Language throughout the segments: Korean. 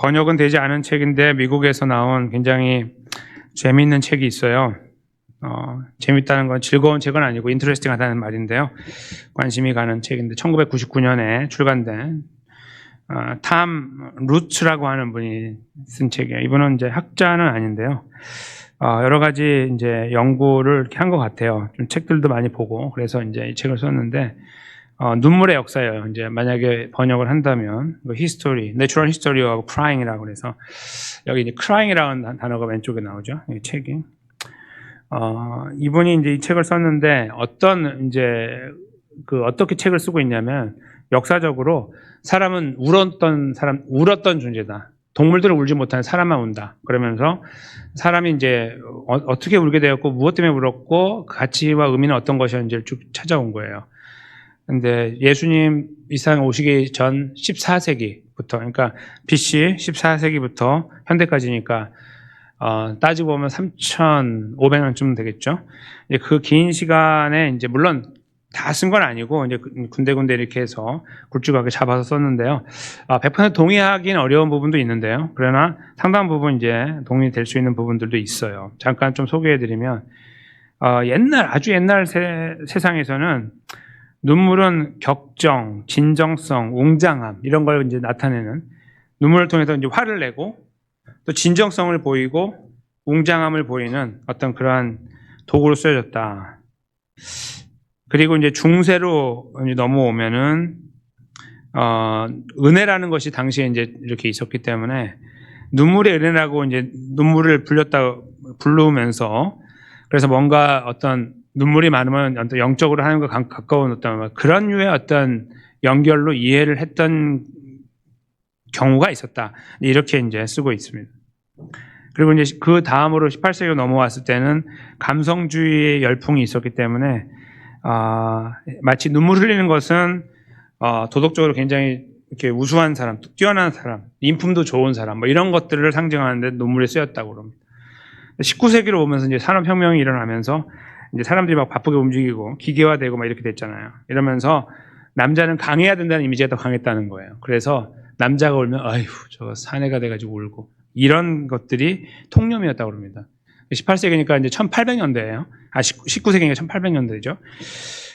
번역은 되지 않은 책인데 미국에서 나온 굉장히 재미있는 책이 있어요. 재밌다는 건 즐거운 책은 아니고 인트레스팅하다는 말인데요. 관심이 가는 책인데 1999년에 출간된 탐 루츠라고 하는 분이 쓴 책이에요. 이분은 이제 학자는 아닌데요. 여러 가지 이제 연구를 이렇게 한 것 같아요. 좀 책들도 많이 보고 그래서 이제 이 책을 썼는데 눈물의 역사예요. 이제 만약에 번역을 한다면 히스토리, Natural History of Crying이라고 그래서 여기 이제 Crying이라는 단어가 왼쪽에 나오죠. 이 책이. 이분이 이제 이 책을 썼는데 어떻게 책을 쓰고 있냐면 역사적으로 사람은 울었던 존재다. 동물들은 울지 못하는 사람만 운다. 그러면서 사람이 이제 어떻게 울게 되었고 무엇 때문에 울었고 그 가치와 의미는 어떤 것이었는지를 쭉 찾아온 거예요. 근데 예수님 이 세상에 오시기 전 14세기부터 그러니까 BC 14세기부터 현대까지니까 따지고 보면 3,500년쯤 되겠죠. 그 긴 시간에 이제 물론 다 쓴 건 아니고 이제 군데군데 이렇게 해서 굵직하게 잡아서 썼는데요. 100% 동의하기는 어려운 부분도 있는데요. 그러나 상당 부분 이제 동의될 수 있는 부분들도 있어요. 잠깐 좀 소개해드리면 아주 옛날 세상에서는 눈물은 격정, 진정성, 웅장함 이런 걸 이제 나타내는 눈물을 통해서 이제 화를 내고 또 진정성을 보이고 웅장함을 보이는 어떤 그러한 도구로 쓰여졌다. 그리고 이제 중세로 넘어오면은 은혜라는 것이 당시에 이제 이렇게 있었기 때문에 눈물의 은혜라고 이제 눈물을 부르면서 그래서 뭔가 어떤 눈물이 많으면 어떤 영적으로 하는 것과 가까운 어떤 그런 류의 어떤 연결로 이해를 했던 경우가 있었다. 이렇게 이제 쓰고 있습니다. 그리고 이제 그 다음으로 18세기로 넘어왔을 때는 감성주의의 열풍이 있었기 때문에 마치 눈물 흘리는 것은 도덕적으로 굉장히 이렇게 우수한 사람, 뛰어난 사람, 인품도 좋은 사람, 뭐 이런 것들을 상징하는데 눈물이 쓰였다고 그럽니다. 19세기로 오면서 이제 산업혁명이 일어나면서 이제 사람들이 막 바쁘게 움직이고 기계화되고 막 이렇게 됐잖아요. 이러면서 남자는 강해야 된다는 이미지가 더 강했다는 거예요. 그래서 남자가 울면 아휴 저거 사내가 돼가지고 울고 이런 것들이 통념이었다고 그럽니다. 18세기니까 이제 1800년대예요. 19세기니까 1800년대죠.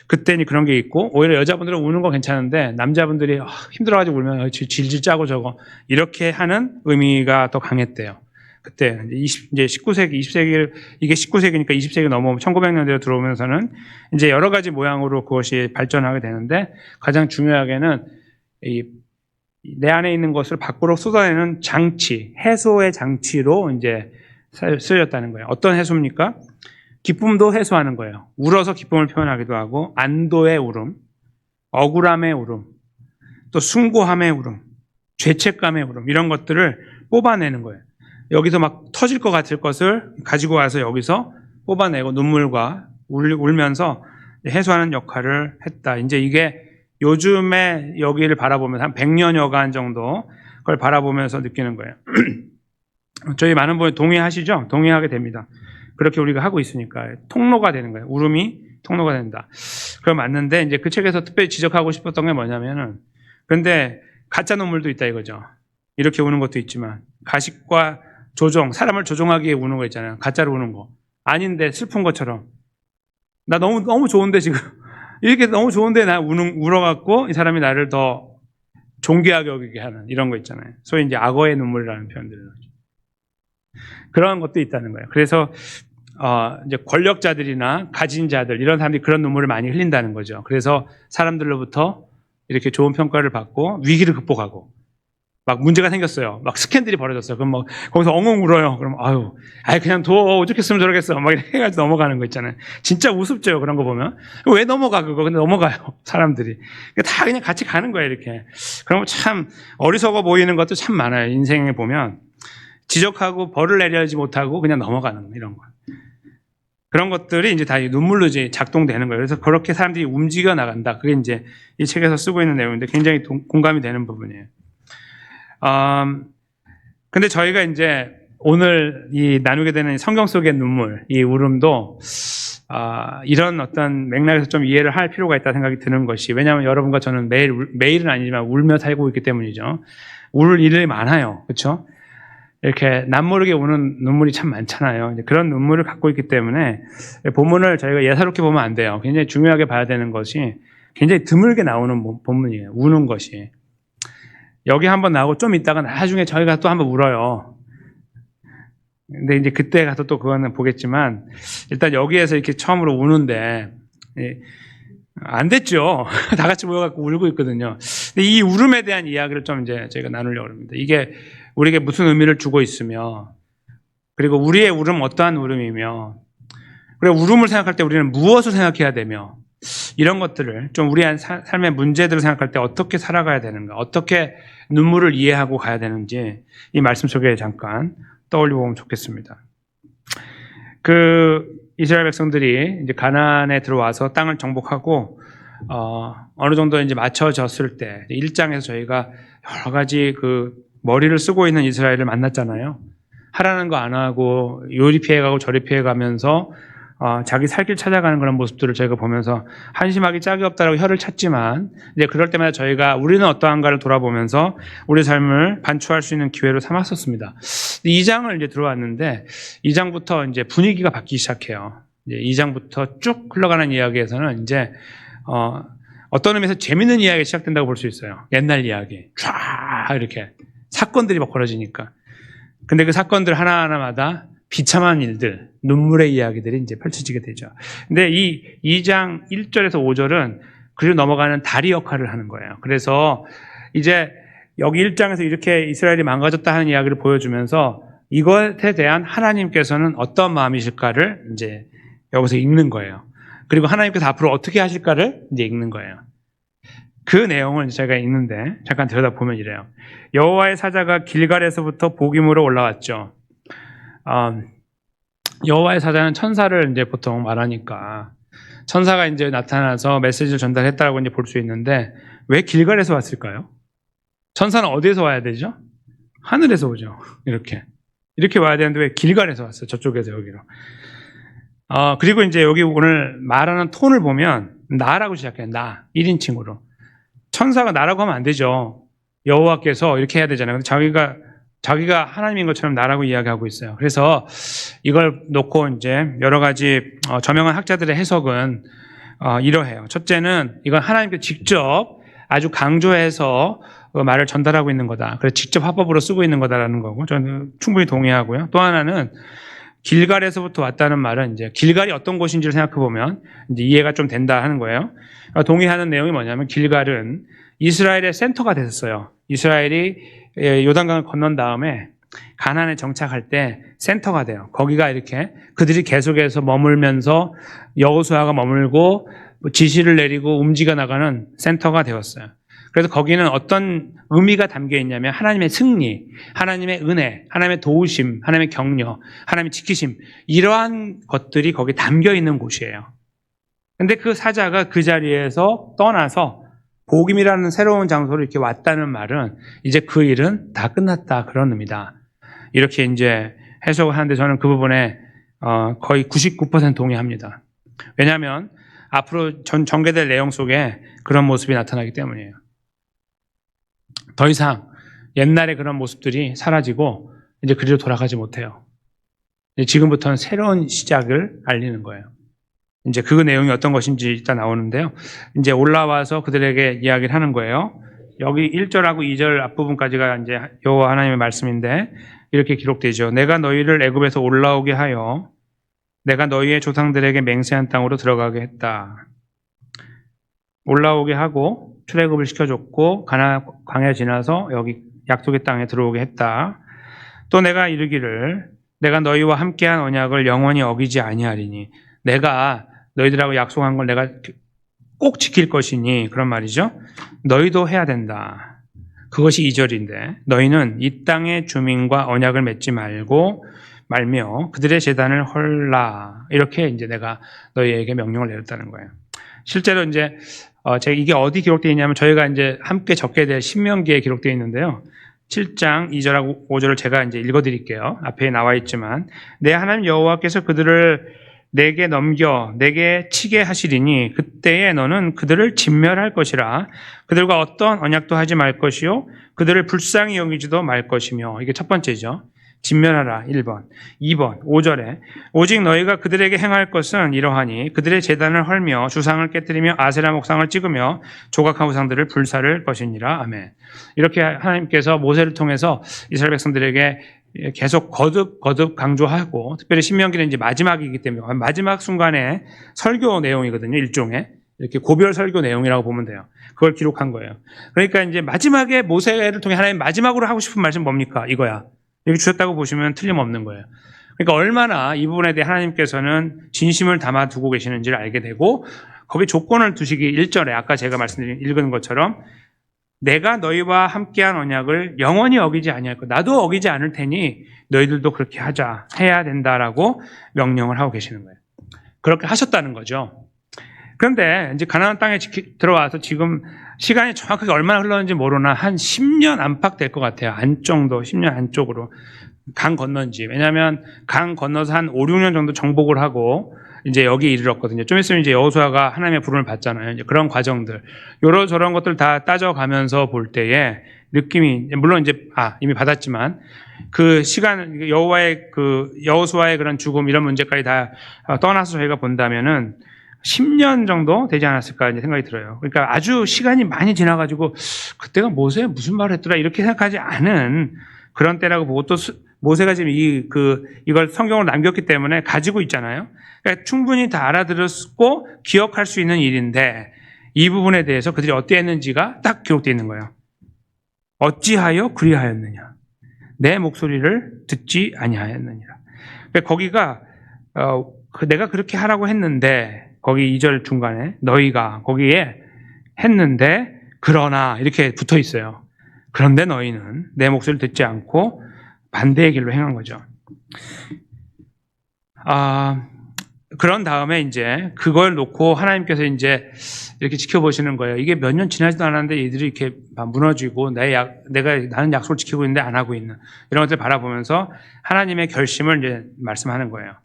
그때는 그런 게 있고 오히려 여자분들은 우는 거 괜찮은데 남자분들이 힘들어가지고 울면 질질 짜고 저거 이렇게 하는 의미가 더 강했대요. 그때 이제 19세기, 20세기 이게 19세기니까 20세기 넘어오면 1900년대로 들어오면서는 이제 여러 가지 모양으로 그것이 발전하게 되는데 가장 중요하게는 내 안에 있는 것을 밖으로 쏟아내는 장치, 해소의 장치로 이제 쓰여졌다는 거예요. 어떤 해소입니까? 기쁨도 해소하는 거예요. 울어서 기쁨을 표현하기도 하고 안도의 울음, 억울함의 울음, 또 숭고함의 울음, 죄책감의 울음 이런 것들을 뽑아내는 거예요. 여기서 막 터질 것 같을 것을 가지고 와서 여기서 뽑아내고 눈물과 울면서 해소하는 역할을 했다. 이제 이게 요즘에 여기를 바라보면서 한 100년여간 정도 그걸 바라보면서 느끼는 거예요. 저희 많은 분이 동의하시죠? 동의하게 됩니다. 그렇게 우리가 하고 있으니까 통로가 되는 거예요. 울음이 통로가 된다. 그럼 맞는데 이제 그 책에서 특별히 지적하고 싶었던 게 뭐냐면은 근데 가짜 눈물도 있다 이거죠. 이렇게 우는 것도 있지만 가식과 조종, 사람을 조종하기 위해 우는 거 있잖아요. 가짜로 우는 거. 아닌데 슬픈 것처럼. 나 너무 좋은데 지금. 이렇게 너무 좋은데 나 울어갖고 이 사람이 나를 더 존귀하게 여기게 하는 이런 거 있잖아요. 소위 이제 악어의 눈물이라는 표현들을 하죠. 그런 것도 있다는 거예요. 그래서 이제 권력자들이나 가진 자들 이런 사람들이 그런 눈물을 많이 흘린다는 거죠. 그래서 사람들로부터 이렇게 좋은 평가를 받고 위기를 극복하고 막 문제가 생겼어요. 막 스캔들이 벌어졌어요. 그럼 막 거기서 엉엉 울어요. 그럼 그냥 오죽했으면 저러겠어. 막 이렇게 해가지고 넘어가는 거 있잖아요. 진짜 우습죠. 그런 거 보면. 왜 넘어가 그거. 근데 넘어가요. 사람들이. 다 그냥 같이 가는 거예요. 이렇게. 그러면 참 어리석어 보이는 것도 참 많아요. 인생에 보면. 지적하고 벌을 내려야지 못하고 그냥 넘어가는 이런 거. 그런 것들이 이제 다 눈물로 이제 작동되는 거예요. 그래서 그렇게 사람들이 움직여 나간다. 그게 이제 이 책에서 쓰고 있는 내용인데 굉장히 공감이 되는 부분이에요. 근데 저희가 이제 오늘 이 나누게 되는 성경 속의 눈물, 이 울음도 이런 어떤 맥락에서 좀 이해를 할 필요가 있다 생각이 드는 것이 왜냐하면 여러분과 저는 매일은 아니지만 울며 살고 있기 때문이죠. 울 일이 많아요. 그렇죠? 이렇게 남모르게 우는 눈물이 참 많잖아요. 이제 그런 눈물을 갖고 있기 때문에 본문을 저희가 예사롭게 보면 안 돼요. 굉장히 중요하게 봐야 되는 것이 굉장히 드물게 나오는 본문이에요. 우는 것이. 여기 한번 나오고 좀 있다가 나중에 저희가 또 한번 울어요. 근데 이제 그때 가서 또 그거는 보겠지만 일단 여기에서 이렇게 처음으로 우는데 안 됐죠. 다 같이 모여갖고 울고 있거든요. 근데 이 울음에 대한 이야기를 좀 이제 저희가 나누려고 합니다. 이게 우리에게 무슨 의미를 주고 있으며, 그리고 우리의 울음 어떠한 울음이며, 그리고 울음을 생각할 때 우리는 무엇을 생각해야 되며, 이런 것들을 좀 우리의 삶의 문제들을 생각할 때 어떻게 살아가야 되는가, 어떻게 눈물을 이해하고 가야 되는지 이 말씀 속에 잠깐 떠올려 보면 좋겠습니다. 이스라엘 백성들이 이제 가나안에 들어와서 땅을 정복하고 어느 정도 이제 맞춰졌을 때 1장에서 저희가 여러 가지 머리를 쓰고 있는 이스라엘을 만났잖아요. 하라는 거 안 하고 요리 피해가고 저리 피해가면서 자기 살 길 찾아가는 그런 모습들을 저희가 보면서 한심하기 짝이 없다라고 혀를 찼지만 이제 그럴 때마다 저희가 우리는 어떠한가를 돌아보면서 우리 삶을 반추할 수 있는 기회로 삼았었습니다. 2장을 이제 들어왔는데 2장부터 이제 분위기가 바뀌기 시작해요. 이제 2장부터 쭉 흘러가는 이야기에서는 이제 어떤 의미에서 재밌는 이야기가 시작된다고 볼 수 있어요. 옛날 이야기 쫙 이렇게 사건들이 막 벌어지니까. 근데 그 사건들 하나하나마다 비참한 일들, 눈물의 이야기들이 이제 펼쳐지게 되죠. 근데 이 2장 1절에서 5절은 그리고 넘어가는 다리 역할을 하는 거예요. 그래서 이제 여기 1장에서 이렇게 이스라엘이 망가졌다 하는 이야기를 보여주면서 이것에 대한 하나님께서는 어떤 마음이실까를 이제 여기서 읽는 거예요. 그리고 하나님께서 앞으로 어떻게 하실까를 이제 읽는 거예요. 그 내용을 제가 읽는데 잠깐 들여다보면 이래요. 여호와의 사자가 길갈에서부터 보김으로 올라왔죠. 여호와의 사자는 천사를 이제 보통 말하니까 천사가 이제 나타나서 메시지를 전달했다라고 이제 볼 수 있는데 왜 길갈에서 왔을까요? 천사는 어디에서 와야 되죠? 하늘에서 오죠. 이렇게 와야 되는데 왜 길갈에서 왔어요? 저쪽에서 여기로. 그리고 이제 여기 오늘 말하는 톤을 보면 나라고 시작해요. 나 1인칭으로. 천사가 나라고 하면 안 되죠. 여호와께서 이렇게 해야 되잖아요. 근데 자기가 하나님인 것처럼 나라고 이야기하고 있어요. 그래서 이걸 놓고 이제 여러 가지 저명한 학자들의 해석은 이러해요. 첫째는 이건 하나님께 직접 아주 강조해서 말을 전달하고 있는 거다. 그래서 직접 화법으로 쓰고 있는 거다라는 거고 저는 충분히 동의하고요. 또 하나는 길갈에서부터 왔다는 말은 이제 길갈이 어떤 곳인지를 생각해 보면 이제 이해가 좀 된다 하는 거예요. 동의하는 내용이 뭐냐면 길갈은 이스라엘의 센터가 됐었어요. 이스라엘이 요단강을 건넌 다음에 가나안에 정착할 때 센터가 돼요. 거기가 이렇게 그들이 계속해서 머물면서 여호수아가 머물고 지시를 내리고 움직여 나가는 센터가 되었어요. 그래서 거기는 어떤 의미가 담겨 있냐면 하나님의 승리, 하나님의 은혜, 하나님의 도우심, 하나님의 격려, 하나님의 지키심 이러한 것들이 거기에 담겨 있는 곳이에요. 근데 그 사자가 그 자리에서 떠나서 복임이라는 새로운 장소로 이렇게 왔다는 말은 이제 그 일은 다 끝났다 그런 의미다. 이렇게 이제 해석을 하는데 저는 그 부분에 거의 99% 동의합니다. 왜냐하면 앞으로 전개될 내용 속에 그런 모습이 나타나기 때문이에요. 더 이상 옛날의 그런 모습들이 사라지고 이제 그리로 돌아가지 못해요. 지금부터는 새로운 시작을 알리는 거예요. 이제 그 내용이 어떤 것인지 일단 나오는데요. 이제 올라와서 그들에게 이야기를 하는 거예요. 여기 1절하고 2절 앞부분까지가 이제 여호와 하나님의 말씀인데 이렇게 기록되죠. 내가 너희를 애굽에서 올라오게 하여 내가 너희의 조상들에게 맹세한 땅으로 들어가게 했다. 올라오게 하고 출애굽을 시켜줬고 광야 지나서 여기 약속의 땅에 들어오게 했다. 또 내가 이르기를 내가 너희와 함께한 언약을 영원히 어기지 아니하리니 내가 너희들하고 약속한 걸 내가 꼭 지킬 것이니 그런 말이죠. 너희도 해야 된다. 그것이 2절인데 너희는 이 땅의 주민과 언약을 맺지 말며 그들의 제단을 헐라. 이렇게 이제 내가 너희에게 명령을 내렸다는 거예요. 실제로 이제 제가 이게 어디 기록되어 있냐면 저희가 이제 함께 적게 될 신명기에 기록되어 있는데요. 7장 2절하고 5절을 제가 이제 읽어드릴게요. 앞에 나와 있지만 내 하나님 여호와께서 그들을 내게 넘겨 내게 치게 하시리니 그때에 너는 그들을 진멸할 것이라. 그들과 어떤 언약도 하지 말 것이요 그들을 불쌍히 여기지도 말 것이며. 이게 첫 번째죠. 진멸하라. 1번. 2번 5절에 오직 너희가 그들에게 행할 것은 이러하니 그들의 제단을 헐며 주상을 깨뜨리며 아세라 목상을 찍으며 조각한 우상들을 불사를 것이니라. 아멘. 이렇게 하나님께서 모세를 통해서 이스라엘 백성들에게 계속 거듭 강조하고, 특별히 신명기는 이제 마지막이기 때문에 마지막 순간에 설교 내용이거든요. 일종의 이렇게 고별 설교 내용이라고 보면 돼요. 그걸 기록한 거예요. 그러니까 이제 마지막에 모세를 통해 하나님 마지막으로 하고 싶은 말씀 뭡니까? 이거야. 여기 주셨다고 보시면 틀림없는 거예요. 그러니까 얼마나 이 부분에 대해 하나님께서는 진심을 담아 두고 계시는지를 알게 되고, 거기 조건을 두시기 1절에 아까 제가 말씀드린 읽은 것처럼 내가 너희와 함께한 언약을 영원히 어기지 아니할 것, 나도 어기지 않을 테니 너희들도 그렇게 해야 된다라고 명령을 하고 계시는 거예요. 그렇게 하셨다는 거죠. 그런데 이제 가나안 땅에 들어와서 지금 시간이 정확하게 얼마나 흘렀는지 모르나 한 10년 안팎 될 것 같아요. 안 정도, 10년 안쪽으로 강 건넌지. 왜냐하면 강 건너서 한 5, 6년 정도 정복을 하고 이제 여기 이르렀거든요. 좀 있으면 이제 여호수아가 하나님의 부름을 받잖아요. 이제 그런 과정들, 요런 저런 것들 다 따져가면서 볼 때에 느낌이, 물론 이제 이미 받았지만 그 시간, 여호수아의 그런 죽음 이런 문제까지 다 떠나서 저희가 본다면은 10년 정도 되지 않았을까 이제 생각이 들어요. 그러니까 아주 시간이 많이 지나가지고 그때가 모세가 무슨 말을 했더라 이렇게 생각하지 않은 그런 때라고 보고, 또 모세가 지금 이걸 성경으로 남겼기 때문에 가지고 있잖아요. 그러니까 충분히 다 알아들었고 기억할 수 있는 일인데, 이 부분에 대해서 그들이 어떻게 했는지가 딱 기록되어 있는 거예요. 어찌하여 그리하였느냐, 내 목소리를 듣지 아니하였느니라. 그러니까 거기가 내가 그렇게 하라고 했는데, 거기 2절 중간에 너희가 거기에 했는데 그러나 이렇게 붙어 있어요. 그런데 너희는 내 목소리를 듣지 않고 반대의 길로 행한 거죠. 그런 다음에 이제 그걸 놓고 하나님께서 이제 이렇게 지켜보시는 거예요. 이게 몇 년 지나지도 않았는데 얘들이 이렇게 무너지고 나는 약속을 지키고 있는데 안 하고 있는 이런 것들을 바라보면서 하나님의 결심을 이제 말씀하는 거예요.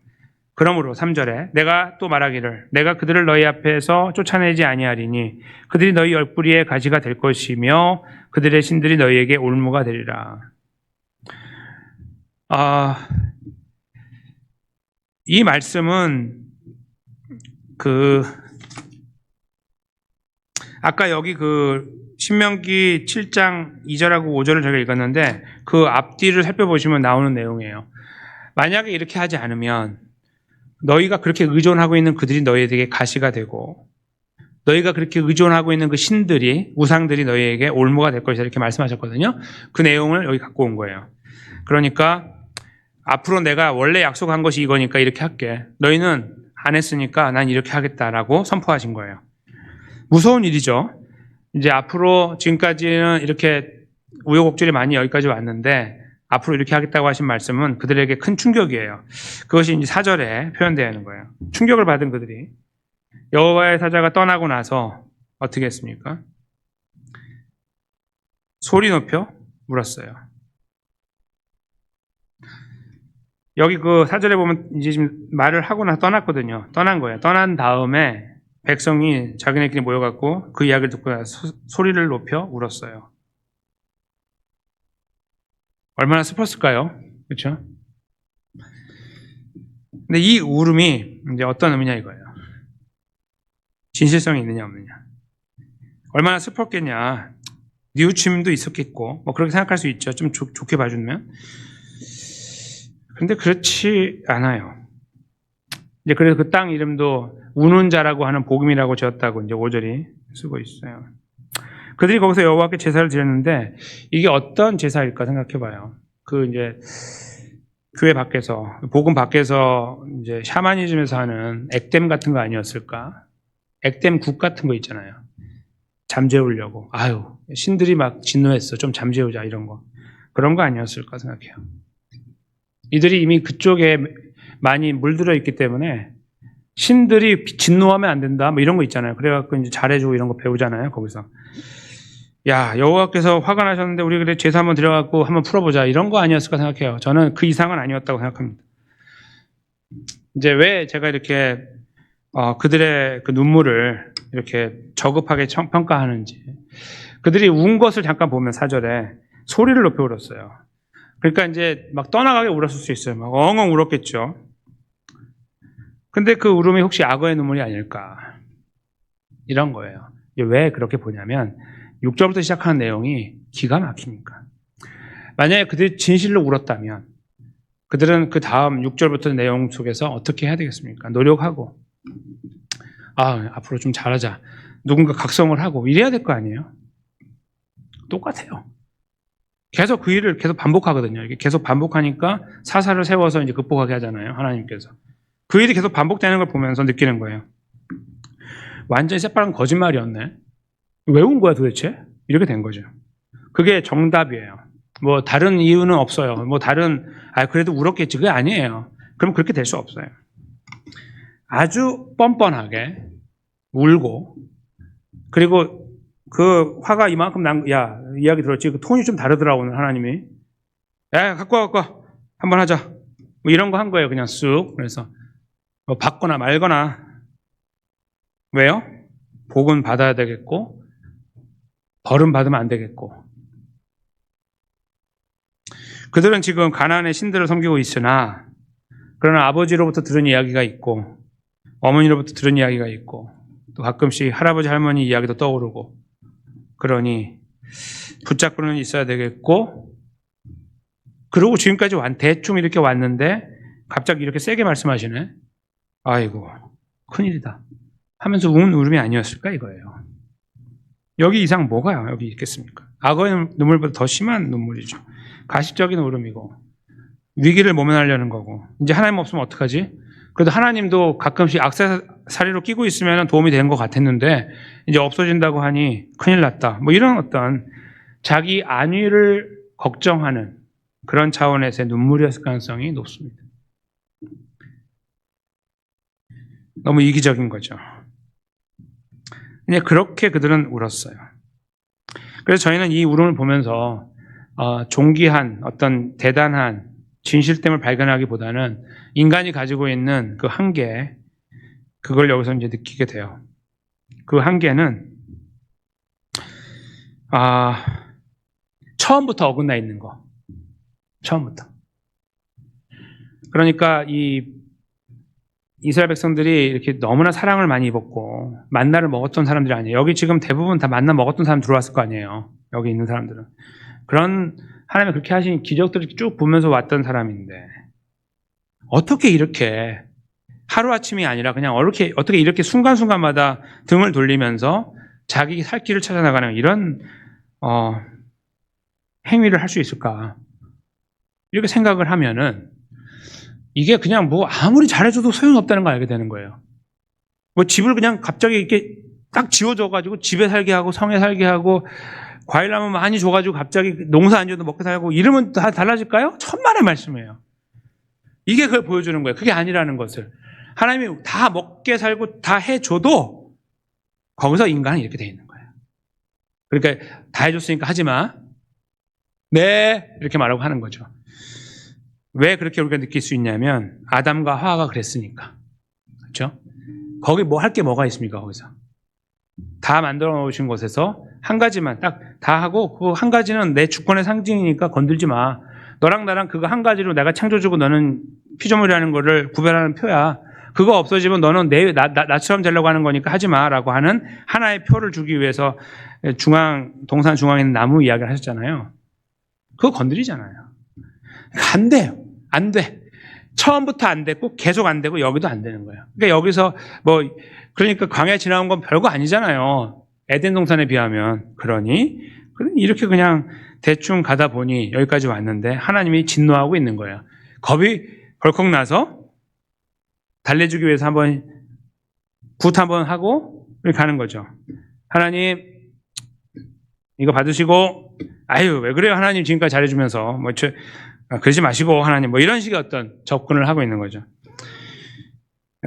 그러므로 3절에 내가 또 말하기를 내가 그들을 너희 앞에서 쫓아내지 아니하리니 그들이 너희 열뿌리의 가지가 될 것이며 그들의 신들이 너희에게 올무가 되리라. 이 말씀은 아까 여기 신명기 7장 2절하고 5절을 제가 읽었는데 그 앞뒤를 살펴보시면 나오는 내용이에요. 만약에 이렇게 하지 않으면 너희가 그렇게 의존하고 있는 그들이 너희에게 가시가 되고, 너희가 그렇게 의존하고 있는 그 신들이, 우상들이 너희에게 올무가 될 것이다 이렇게 말씀하셨거든요. 그 내용을 여기 갖고 온 거예요. 그러니까 앞으로 내가 원래 약속한 것이 이거니까 이렇게 할게, 너희는 안 했으니까 난 이렇게 하겠다라고 선포하신 거예요. 무서운 일이죠. 이제 앞으로 지금까지는 이렇게 우여곡절이 많이 여기까지 왔는데 앞으로 이렇게 하겠다고 하신 말씀은 그들에게 큰 충격이에요. 그것이 이제 4절에 표현되어 있는 거예요. 충격을 받은 그들이 여호와의 사자가 떠나고 나서 어떻게 했습니까? 소리 높여 울었어요. 여기 4절에 보면 이제 지금 말을 하고 나서 떠났거든요. 떠난 거예요. 떠난 다음에 백성이 자기네끼리 모여갖고 그 이야기를 듣고 나서 소리를 높여 울었어요. 얼마나 슬펐을까요? 그렇죠? 근데 이 울음이 이제 어떤 의미냐 이거예요. 진실성이 있느냐 없느냐. 얼마나 슬펐겠냐. 뉘우침도 있었겠고 뭐 그렇게 생각할 수 있죠. 좀 좋게 봐주면. 근데 그렇지 않아요. 이제 그래서 그 땅 이름도 우는 자라고 하는 복음이라고 지었다고 이제 5절이 쓰고 있어요. 그들이 거기서 여호와께 제사를 드렸는데 이게 어떤 제사일까 생각해봐요. 이제 교회 밖에서, 복음 밖에서 이제 샤머니즘에서 하는 액땜 같은 거 아니었을까? 액땜 국 같은 거 있잖아요. 잠재우려고. 신들이 막 진노했어. 좀 잠재우자 이런 거. 그런 거 아니었을까 생각해요. 이들이 이미 그쪽에 많이 물들어 있기 때문에 신들이 진노하면 안 된다. 뭐 이런 거 있잖아요. 그래갖고 이제 잘해주고 이런 거 배우잖아요. 거기서. 야, 여호와께서 화가 나셨는데 우리 그래 제사 한번 드려갖고 한번 풀어보자. 이런 거 아니었을까 생각해요. 저는 그 이상은 아니었다고 생각합니다. 이제 왜 제가 이렇게 그들의 그 눈물을 이렇게 저급하게 평가하는지. 그들이 운 것을 잠깐 보면 4절에 소리를 높여 울었어요. 그러니까 이제 막 떠나가게 울었을 수 있어요. 막 엉엉 울었겠죠. 근데 그 울음이 혹시 악어의 눈물이 아닐까? 이런 거예요. 왜 그렇게 보냐면 6절부터 시작하는 내용이 기가 막힙니까? 만약에 그들이 진실로 울었다면 그들은 그 다음 6절부터 내용 속에서 어떻게 해야 되겠습니까? 노력하고 앞으로 좀 잘하자. 누군가 각성을 하고 이래야 될 거 아니에요? 똑같아요. 계속 그 일을 계속 반복하거든요. 이게 계속 반복하니까 사사를 세워서 이제 극복하게 하잖아요. 하나님께서. 그 일이 계속 반복되는 걸 보면서 느끼는 거예요. 완전히 새빨간 거짓말이었네. 왜 운 거야 도대체? 이렇게 된 거죠. 그게 정답이에요. 뭐 다른 이유는 없어요. 뭐 다른 그래도 울었겠지. 그게 아니에요. 그럼 그렇게 될 수 없어요. 아주 뻔뻔하게 울고 그리고 그 화가 이만큼 이야기 들었지. 그 톤이 좀 다르더라고 오늘 하나님이. 갖고 와 한번 하자. 뭐 이런 거 한 거예요. 그냥 쑥. 그래서 뭐 받거나 말거나. 왜요? 복은 받아야 되겠고 벌은 받으면 안 되겠고. 그들은 지금 가나안의 신들을 섬기고 있으나 그러나 아버지로부터 들은 이야기가 있고 어머니로부터 들은 이야기가 있고 또 가끔씩 할아버지 할머니 이야기도 떠오르고 그러니 붙잡고는 있어야 되겠고 그러고 지금까지 대충 이렇게 왔는데 갑자기 이렇게 세게 말씀하시네. 아이고 큰일이다 하면서 우는 울음이 아니었을까 이거예요. 여기 이상 뭐가 여기 있겠습니까? 악어의 눈물보다 더 심한 눈물이죠. 가식적인 울음이고 위기를 모면하려는 거고 이제 하나님 없으면 어떡하지? 그래도 하나님도 가끔씩 악세사리로 끼고 있으면 도움이 된 것 같았는데 이제 없어진다고 하니 큰일 났다. 뭐 이런 어떤 자기 안위를 걱정하는 그런 차원에서의 눈물이었을 가능성이 높습니다. 너무 이기적인 거죠. 그렇게 그들은 울었어요. 그래서 저희는 이 울음을 보면서 존귀한 어떤 대단한 진실됨을 발견하기보다는 인간이 가지고 있는 그 한계, 그걸 여기서 이제 느끼게 돼요. 그 한계는 처음부터 어긋나 있는 거. 처음부터. 그러니까 이 이스라엘 백성들이 이렇게 너무나 사랑을 많이 입었고 만나를 먹었던 사람들이 아니에요. 여기 지금 대부분 다 만나 먹었던 사람 들어왔을 거 아니에요. 여기 있는 사람들은. 그런 하나님이 그렇게 하신 기적들을 쭉 보면서 왔던 사람인데 어떻게 이렇게 하루아침이 아니라 그냥 어떻게 이렇게 순간순간마다 등을 돌리면서 자기 살 길을 찾아나가는 이런 행위를 할 수 있을까? 이렇게 생각을 하면은 이게 그냥 뭐 아무리 잘해줘도 소용없다는 걸 알게 되는 거예요. 뭐 집을 그냥 갑자기 이렇게 딱 지어줘가지고 집에 살게 하고 성에 살게 하고 과일나무 많이 줘가지고 갑자기 농사 안 지어도 먹고 살고 이러면 다 달라질까요? 천만의 말씀이에요. 이게 그걸 보여주는 거예요. 그게 아니라는 것을. 하나님이 다 먹게 살고 다 해줘도 거기서 인간은 이렇게 돼 있는 거예요. 그러니까 다 해줬으니까 하지 마. 네 이렇게 말하고 하는 거죠. 왜 그렇게 우리가 느낄 수 있냐면 아담과 하와가 그랬으니까. 그렇죠? 거기 뭐 할 게 뭐가 있습니까? 거기서. 다 만들어 놓으신 곳에서 한 가지만 딱 다 하고 그 한 가지는 내 주권의 상징이니까 건들지 마. 너랑 나랑 그거 한 가지로 내가 창조주고 너는 피조물이라는 거를 구별하는 표야. 그거 없어지면 너는 나처럼 되려고 하는 거니까 하지 마라고 하는 하나의 표를 주기 위해서 동산 중앙에 있는 나무 이야기를 하셨잖아요. 그거 건드리잖아요. 안 돼요. 안 돼. 처음부터 안 됐고 계속 안 되고 여기도 안 되는 거예요. 그러니까 여기서 그러니까 광야 지나온 건 별거 아니잖아요. 에덴 동산에 비하면. 그러니 이렇게 그냥 대충 가다 보니 여기까지 왔는데 하나님이 진노하고 있는 거예요. 겁이 벌컥 나서 달래주기 위해서 한번 굿 한번 하고 이렇게 가는 거죠. 하나님 이거 받으시고 왜 그래요 하나님 지금까지 잘해주면서 그러지 마시고 하나님 이런 식의 어떤 접근을 하고 있는 거죠.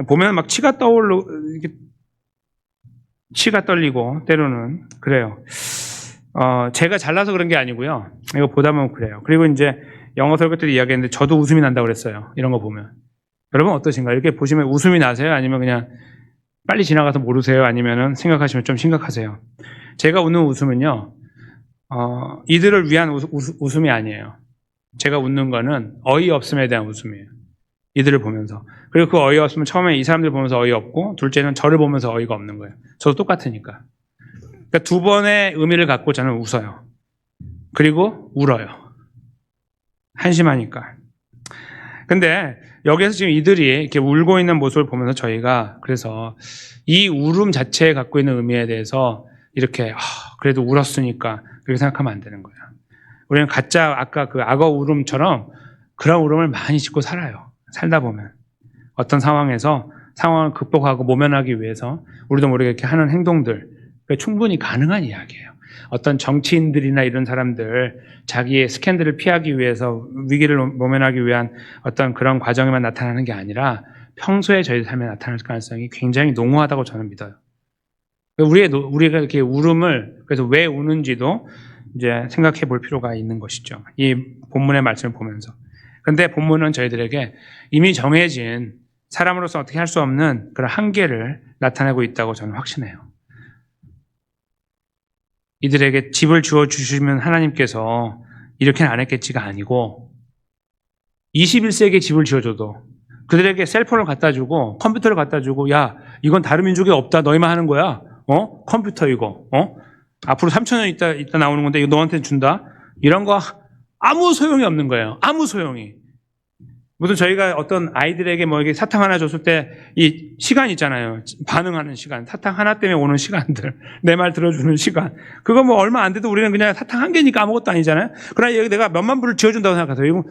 보면 막 치가 떨리고 때로는 그래요. 제가 잘나서 그런 게 아니고요. 이거 보다 보면 그래요. 그리고 이제 영어 설교 때 이야기했는데 저도 웃음이 난다고 그랬어요. 이런 거 보면. 여러분 어떠신가요? 이렇게 보시면 웃음이 나세요? 아니면 그냥 빨리 지나가서 모르세요? 아니면 생각하시면 좀 심각하세요? 제가 웃는 웃음은요, 이들을 위한 웃음이 아니에요. 제가 웃는 거는 어이없음에 대한 웃음이에요. 이들을 보면서. 그리고 그 어이없음은 처음에 이 사람들 보면서 어이없고, 둘째는 저를 보면서 어이가 없는 거예요. 저도 똑같으니까. 그러니까 두 번의 의미를 갖고 저는 웃어요. 그리고 울어요. 한심하니까. 근데 여기서 지금 이들이 이렇게 울고 있는 모습을 보면서 저희가 그래서 이 울음 자체에 갖고 있는 의미에 대해서 이렇게 그래도 울었으니까 그렇게 생각하면 안 되는 거예요. 우리는 가짜 아까 그 악어 울음처럼 그런 울음을 많이 짓고 살아요. 살다 보면 어떤 상황에서 상황을 극복하고 모면하기 위해서 우리도 모르게 이렇게 하는 행동들 충분히 가능한 이야기예요. 어떤 정치인들이나 이런 사람들 자기의 스캔들을 피하기 위해서 위기를 모면하기 위한 어떤 그런 과정에만 나타나는 게 아니라 평소에 저희 삶에 나타날 가능성이 굉장히 농후하다고 저는 믿어요. 우리가 이렇게 울음을 그래서 왜 우는지도 이제 생각해 볼 필요가 있는 것이죠. 이 본문의 말씀을 보면서. 그런데 본문은 저희들에게 이미 정해진 사람으로서 어떻게 할 수 없는 그런 한계를 나타내고 있다고 저는 확신해요. 이들에게 집을 주어주시면 하나님께서 이렇게는 안 했겠지가 아니고 21세기에 집을 지어줘도 그들에게 셀폰을 갖다 주고 컴퓨터를 갖다 주고 야 이건 다른 민족에 없다 너희만 하는 거야 컴퓨터 이거 앞으로 3,000년 있다 나오는 건데 이거 너한테 준다 이런 거 아무 소용이 없는 거예요. 아무 소용이. 무슨 저희가 어떤 아이들에게 뭐 이렇게 사탕 하나 줬을 때 이 시간 있잖아요. 반응하는 시간. 사탕 하나 때문에 오는 시간들. 내 말 들어주는 시간. 그거 뭐 얼마 안 돼도 우리는 그냥 사탕 한 개니까 아무것도 아니잖아요. 그러나 여기 내가 몇만 불을 지어준다고 생각하세요. 이거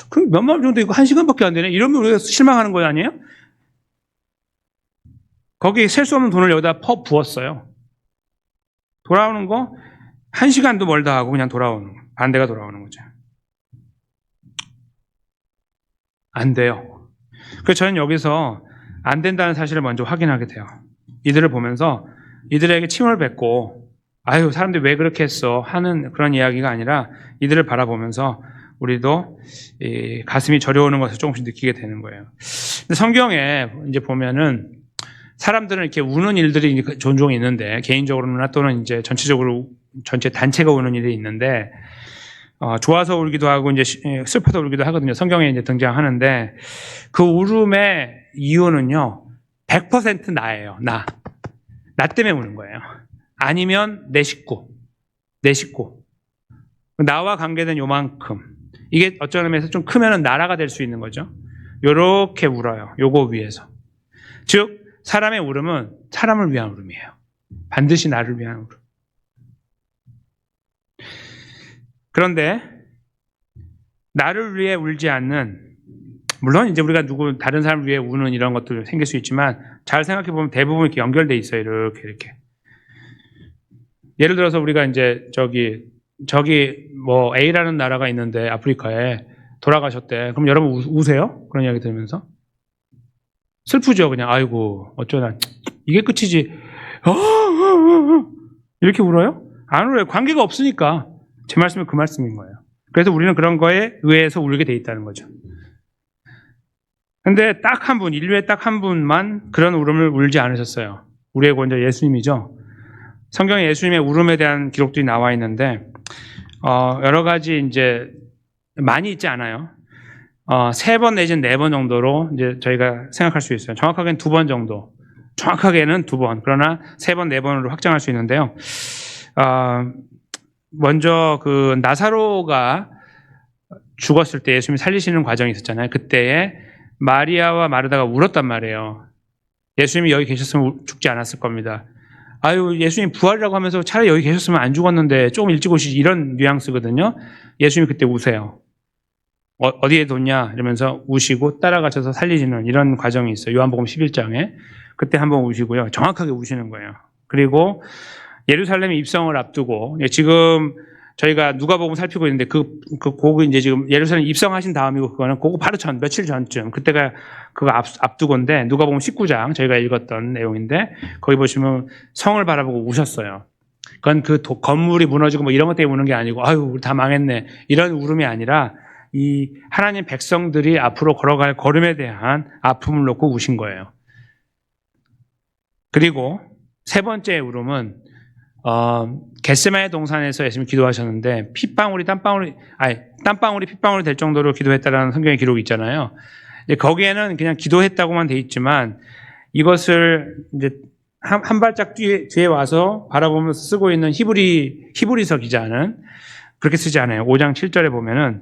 그럼 몇만 불 정도 이거 한 시간밖에 안 되네. 이러면 우리가 실망하는 거 아니에요? 거기 셀 수 없는 돈을 여기다 부었어요. 돌아오는 거 한 시간도 멀다 하고 그냥 돌아오는 거. 반대가 돌아오는 거죠. 안 돼요. 그래서 저는 여기서 안 된다는 사실을 먼저 확인하게 돼요. 이들을 보면서 이들에게 침을 뱉고 아유 사람들이 왜 그렇게 했어 하는 그런 이야기가 아니라 이들을 바라보면서 우리도 이 가슴이 저려오는 것을 조금씩 느끼게 되는 거예요. 근데 성경에 이제 보면은 사람들은 이렇게 우는 일들이 종종 있는데 개인적으로나 또는 이제 전체적으로 전체 단체가 우는 일이 있는데 좋아서 울기도 하고 이제 슬퍼서 울기도 하거든요. 성경에 이제 등장하는데 그 울음의 이유는요 100% 나예요. 나 때문에 우는 거예요. 아니면 내 식구 나와 관계된 요만큼 이게 어쩌는 의미에서 좀 크면은 나라가 될 수 있는 거죠. 요렇게 울어요. 요거 위해서. 즉 사람의 울음은 사람을 위한 울음이에요. 반드시 나를 위한 울음. 그런데 나를 위해 울지 않는 물론 이제 우리가 다른 사람을 위해 우는 이런 것도 생길 수 있지만 잘 생각해 보면 대부분 이렇게 연결돼 있어요. 이렇게. 예를 들어서 우리가 이제 저기 뭐 A라는 나라가 있는데 아프리카에 돌아가셨대. 그럼 여러분 우세요? 그런 이야기 들으면서 슬프죠. 그냥 아이고 어쩌나 이게 끝이지. 이렇게 울어요? 안 울어요. 관계가 없으니까. 제 말씀은 그 말씀인 거예요. 그래서 우리는 그런 거에 의해서 울게 돼 있다는 거죠. 근데 딱 한 분, 인류에 딱 한 분만 그런 울음을 울지 않으셨어요. 우리의 구원자 예수님이죠. 성경에 예수님의 울음에 대한 기록들이 나와 있는데 여러 가지 이제 많이 있지 않아요. 3번 내지는 4번 정도로 이제 저희가 생각할 수 있어요. 정확하게는 2번 정도. 정확하게는 2번. 그러나 3번, 4번으로 확장할 수 있는데요. 먼저 그 나사로가 죽었을 때 예수님이 살리시는 과정이 있었잖아요. 그때에 마리아와 마르다가 울었단 말이에요. 예수님이 여기 계셨으면 죽지 않았을 겁니다. 아유 예수님 부활이라고 하면서 차라리 여기 계셨으면 안 죽었는데 조금 일찍 오시지 이런 뉘앙스거든요. 예수님이 그때 우세요. 어디에 뒀냐 이러면서 우시고 따라가셔서 살리시는 이런 과정이 있어요. 요한복음 11장에 그때 한번 우시고요. 정확하게 우시는 거예요. 그리고 예루살렘 입성을 앞두고 지금 저희가 누가복음 살피고 있는데 그거 이제 지금 예루살렘 입성하신 다음이고 그거는 그거 바로 며칠 전쯤 그때가 그거 앞두고인데 누가복음 19장 저희가 읽었던 내용인데 거기 보시면 성을 바라보고 우셨어요. 그건 건물이 무너지고 뭐 이런 것 때문에 우는 게 아니고 아유 우리 다 망했네 이런 울음이 아니라 이 하나님 백성들이 앞으로 걸어갈 걸음에 대한 아픔을 놓고 우신 거예요. 그리고 세 번째 울음은 겟세마네 동산에서 예수님이 기도하셨는데 땀방울이 핏방울이 될 정도로 기도했다라는 성경의 기록이 있잖아요. 이제 거기에는 그냥 기도했다고만 돼 있지만 이것을 이제 한 발짝 뒤에 와서 바라보면서 쓰고 있는 히브리서 기자는 그렇게 쓰지 않아요. 5장 7절에 보면은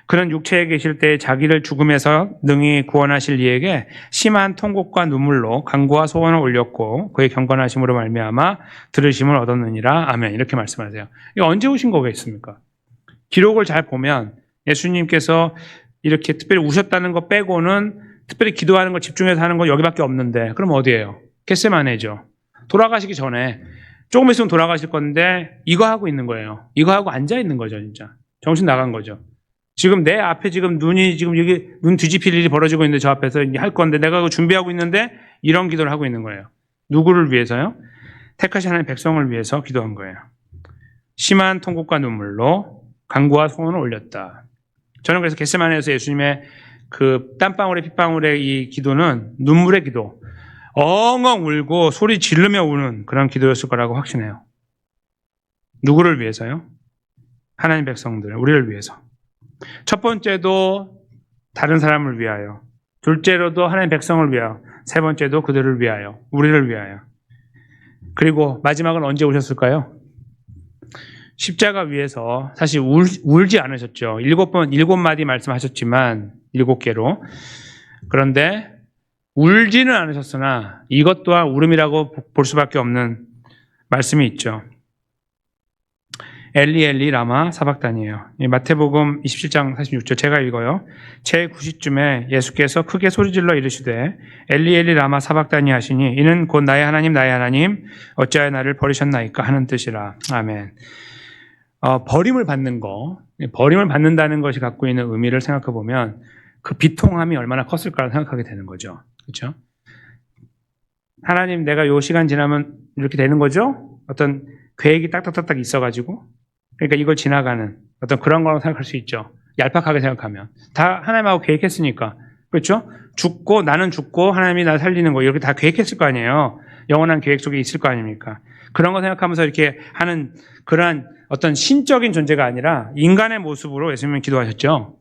그는 육체에 계실 때 자기를 죽음에서 능히 구원하실 이에게 심한 통곡과 눈물로 간구와 소원을 올렸고 그의 경건하심으로 말미암아 들으심을 얻었느니라. 아멘. 이렇게 말씀하세요. 이거 언제 오신 거겠습니까? 기록을 잘 보면 예수님께서 이렇게 특별히 우셨다는 거 빼고는 특별히 기도하는 거 집중해서 하는 거 여기밖에 없는데 그럼 어디예요? 겟세마네죠. 돌아가시기 전에 조금 있으면 돌아가실 건데 이거 하고 있는 거예요. 이거 하고 앉아 있는 거죠, 진짜. 정신 나간 거죠. 지금 내 앞에 지금 눈이 지금 여기 눈 뒤집힐 일이 벌어지고 있는데 저 앞에서 할 건데 내가 그거 준비하고 있는데 이런 기도를 하고 있는 거예요. 누구를 위해서요? 택하신 하나님 백성을 위해서 기도한 거예요. 심한 통곡과 눈물로 간구와 소원을 올렸다. 저는 그래서 겟세마네에서 예수님의 그 땀방울의 핏방울의 이 기도는 눈물의 기도, 엉엉 울고 소리 지르며 우는 그런 기도였을 거라고 확신해요. 누구를 위해서요? 하나님 백성들, 우리를 위해서. 첫 번째도 다른 사람을 위하여, 둘째로도 하나님 백성을 위하여, 세 번째도 그들을 위하여, 우리를 위하여. 그리고 마지막은 언제 오셨을까요? 십자가 위에서 사실 울지 않으셨죠. 7마디 말씀하셨지만 7개로. 그런데 울지는 않으셨으나 이것 또한 울음이라고 볼 수밖에 없는 말씀이 있죠. 엘리 엘리 라마 사박단이에요. 마태복음 27장 46절 제가 읽어요. 제9시쯤에 예수께서 크게 소리질러 이르시되 엘리 엘리 라마 사박단이 하시니 이는 곧 나의 하나님 어찌하여 나를 버리셨나이까 하는 뜻이라. 아멘. 버림을 받는다는 것이 갖고 있는 의미를 생각해 보면 그 비통함이 얼마나 컸을까 생각하게 되는 거죠. 그렇죠? 하나님, 내가 요 시간 지나면 이렇게 되는 거죠? 어떤 계획이 딱딱딱딱 있어가지고, 그러니까 이걸 지나가는 어떤 그런 거라고 생각할 수 있죠. 얄팍하게 생각하면. 다 하나님하고 계획했으니까. 그렇죠? 나는 죽고 하나님이 날 살리는 거, 이렇게 다 계획했을 거 아니에요. 영원한 계획 속에 있을 거 아닙니까? 그런 거 생각하면서 이렇게 하는 그러한 어떤 신적인 존재가 아니라 인간의 모습으로 예수님은 기도하셨죠.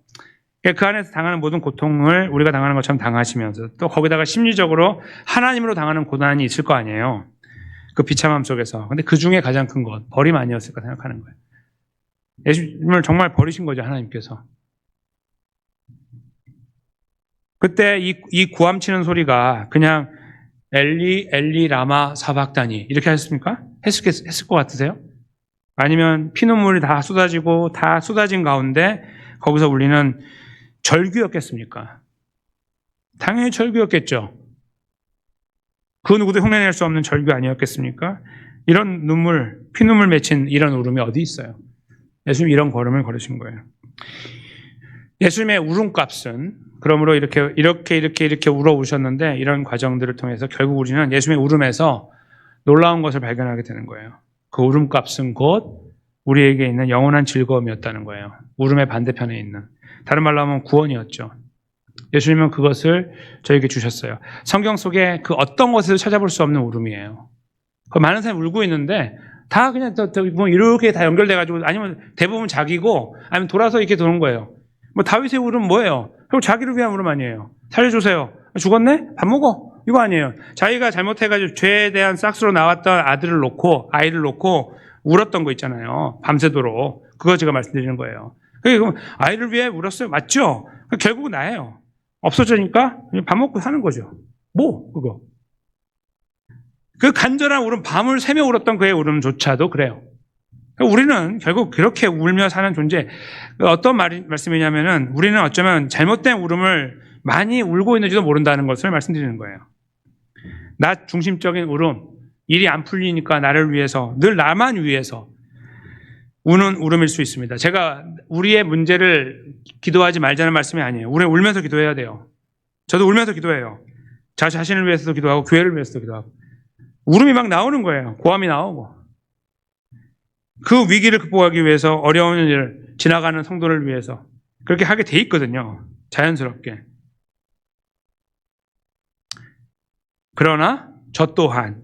그 안에서 당하는 모든 고통을 우리가 당하는 것처럼 당하시면서 또 거기다가 심리적으로 하나님으로 당하는 고난이 있을 거 아니에요. 그 비참함 속에서. 근데 그 중에 가장 큰 것, 버림 아니었을까 생각하는 거예요. 예수님을 정말 버리신 거죠, 하나님께서. 그때 이 구함치는 소리가 그냥 엘리 엘리 라마 사박다니 이렇게 하셨습니까? 했을 것 같으세요? 아니면 피눈물이 다 쏟아진 가운데 거기서 울리는 절규였겠습니까? 당연히 절규였겠죠. 그 누구도 흉내낼 수 없는 절규 아니었겠습니까? 이런 피눈물 맺힌 이런 울음이 어디 있어요? 예수님이 이런 걸음을 걸으신 거예요. 예수님의 울음값은 그러므로 이렇게 울어오셨는데 이런 과정들을 통해서 결국 우리는 예수님의 울음에서 놀라운 것을 발견하게 되는 거예요. 그 울음값은 곧 우리에게 있는 영원한 즐거움이었다는 거예요. 울음의 반대편에 있는. 다른 말로 하면 구원이었죠. 예수님은 그것을 저에게 주셨어요. 성경 속에 그 어떤 것을 찾아볼 수 없는 울음이에요. 많은 사람이 울고 있는데 다 그냥 뭐 이렇게 다 연결돼가지고 아니면 대부분 자기고 아니면 돌아서 이렇게 도는 거예요. 뭐 다윗의 울음 뭐예요? 결국 자기를 위한 울음 아니에요. 살려주세요. 죽었네? 밥 먹어. 이거 아니에요. 자기가 잘못해가지고 죄에 대한 싹스로 나왔던 아이를 놓고 울었던 거 있잖아요. 밤새도록. 그거 제가 말씀드리는 거예요. 그럼 아이를 위해 울었어요. 맞죠? 결국은 나예요. 없어지니까 밥 먹고 사는 거죠. 그거. 그 간절한 울음, 밤을 새며 울었던 그의 울음조차도 그래요. 우리는 결국 그렇게 울며 사는 존재. 어떤 말씀이냐면은 우리는 어쩌면 잘못된 울음을 많이 울고 있는지도 모른다는 것을 말씀드리는 거예요. 나 중심적인 울음, 일이 안 풀리니까 나를 위해서, 늘 나만 위해서 우는 울음일 수 있습니다. 제가 우리의 문제를 기도하지 말자는 말씀이 아니에요. 우리는 울면서 기도해야 돼요. 저도 울면서 기도해요. 자신을 위해서도 기도하고 교회를 위해서도 기도하고. 울음이 막 나오는 거예요. 고함이 나오고. 그 위기를 극복하기 위해서 어려운 일을 지나가는 성도를 위해서 그렇게 하게 돼 있거든요. 자연스럽게. 그러나 저 또한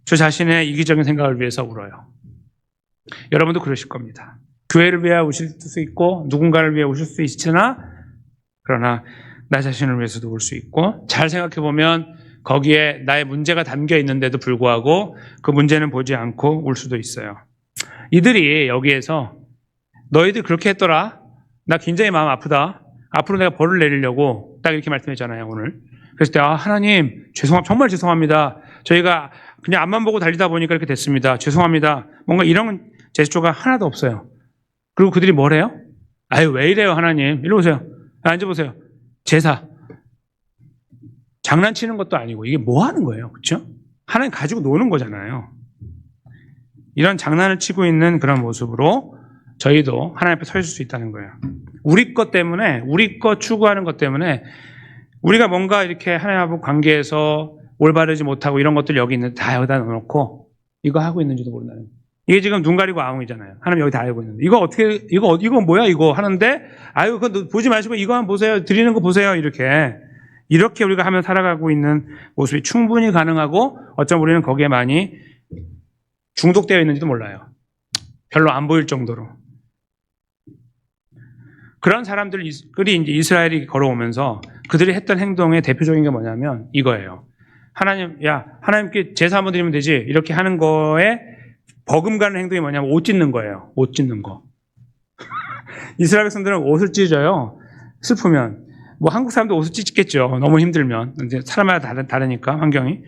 저 자신의 이기적인 생각을 위해서 울어요. 여러분도 그러실 겁니다. 교회를 위해 우실 수 있고 누군가를 위해 우실 수 있으나 그러나 나 자신을 위해서도 울 수 있고 잘 생각해보면 거기에 나의 문제가 담겨 있는데도 불구하고 그 문제는 보지 않고 울 수도 있어요. 이들이 여기에서 너희들 그렇게 했더라. 나 굉장히 마음 아프다. 앞으로 내가 벌을 내리려고 딱 이렇게 말씀했잖아요, 오늘. 그랬을 때 하나님 정말 죄송합니다. 저희가 그냥 앞만 보고 달리다 보니까 이렇게 됐습니다. 죄송합니다. 뭔가 이런 제스처가 하나도 없어요. 그리고 그들이 뭐래요? 아유 왜 이래요 하나님. 이리 오세요. 앉아보세요. 제사. 장난치는 것도 아니고 이게 뭐 하는 거예요. 그렇죠? 하나님 가지고 노는 거잖아요. 이런 장난을 치고 있는 그런 모습으로 저희도 하나님 앞에 서 있을 수 있다는 거예요. 우리 것 때문에 우리 것 추구하는 것 때문에 우리가 뭔가 이렇게 하나님하고 관계에서 올바르지 못하고 이런 것들 여기 있는데 다 여기다 넣어놓고 이거 하고 있는지도 모른다는 거예요. 이게 지금 눈 가리고 아웅이잖아요. 하나님 여기 다 알고 있는데 이거 뭐야 이거 하는데 아유 그거 보지 마시고 이거 한번 보세요. 드리는 거 보세요. 이렇게 우리가 하며 살아가고 있는 모습이 충분히 가능하고 어쩜 우리는 거기에 많이 중독되어 있는지도 몰라요. 별로 안 보일 정도로. 그런 사람들이 이제 이스라엘이 걸어오면서 그들이 했던 행동의 대표적인 게 뭐냐면 이거예요. 하나님께 제사 한번 드리면 되지. 이렇게 하는 거에 버금가는 행동이 뭐냐면 옷 찢는 거예요. 옷 찢는 거. 이스라엘 백성들은 옷을 찢어요. 슬프면. 뭐 한국 사람도 옷을 찢겠죠. 너무 힘들면. 이제 사람마다 다르니까 환경이.